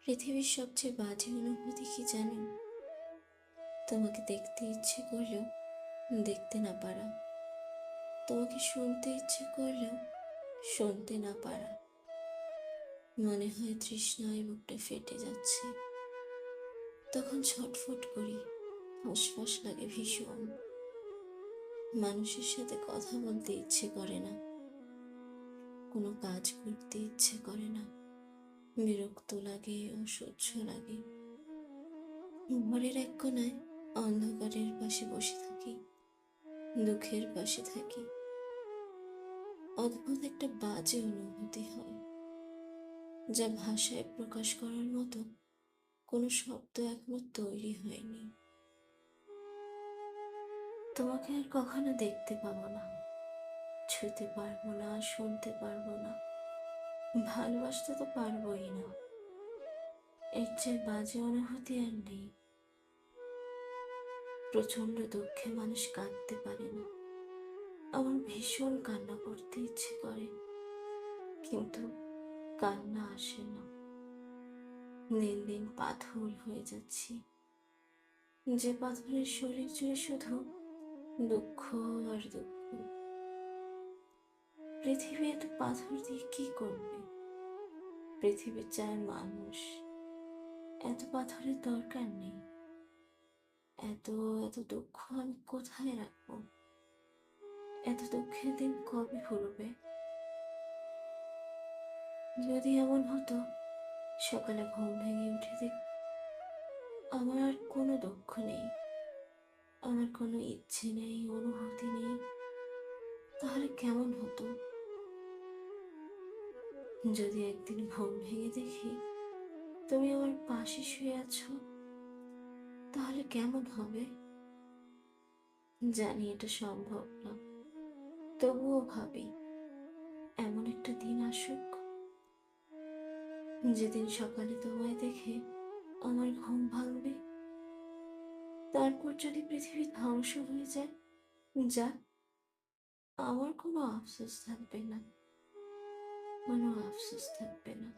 পৃথিবীর সবচেয়ে বাজে অনুভূতি কি জানো? তোমাকে দেখতে ইচ্ছে করলেও দেখতে না পারা, তোমাকে শুনতে ইচ্ছে করলেও শুনতে না পারা। মনে হয় তৃষ্ণায় বুকটা ফেটে যাচ্ছে, তখন ছটফট করি, হাঁসফাঁস লাগে ভীষণ। মানুষের সাথে কথা বলতে ইচ্ছে করে না, কোনো কাজ করতে ইচ্ছে করে না, বিরক্ত লাগে, অসহ্য লাগে। ঘরের এক কোণায় অন্ধকারের পাশে বসে থাকি, দুঃখের পাশে থাকি। অদ্ভুত একটা বাজে অনুভূতি হয়, যা ভাষায় প্রকাশ করার মতো কোনো শব্দ এখনো তৈরি হয়নি। তোমাকে আর কখনো দেখতে পাবো না, ছুঁতে পারবো না, শুনতে পারবো না, ভালোবাসতে তো পারবোই না। এর চেয়ে বাজে অনুভূতি আর নেই। প্রচন্ড দুঃখে মানুষ কাঁদতে পারে না, আমার ভীষণ কান্না করতে ইচ্ছে করে, কিন্তু কান্না আসে না। দিন দিন পাথর হয়ে যাচ্ছি, যে পাথরের শরীর জুড়ে শুধু দুঃখ আর দুঃখ। পৃথিবী এত পাথর দিয়ে কি করবে? পৃথিবী চায় মানুষ, এত পাথরের দরকার নেই। এত এত দুঃখ আমি কোথায় রাখবো? এত দুঃখের দিন কবে ফুরবে? যদি এমন হতো, সকালে ঘুম ভেঙে উঠে দেখ আমার আর কোনো দুঃখ নেই, আমার কোনো ইচ্ছে নেই, অনুভূতি নেই, তাহলে কেমন হতো? যদি একদিন ঘুম ভেঙে দেখি তুমি আমার পাশে শুয়ে আছো, তাহলে কেমন হবে? জানি এটা সম্ভব না, তবুও ভাবি এমন একটা দিন আসুক, যেদিন সকালে তোমায় দেখে আমার ঘুম ভাঙবে। তারপর যদি পৃথিবী ধ্বংস হয়ে যায়, যাক, আমার কোনো আফসোস থাকবে না, কোনো আফসোস থাকবে না।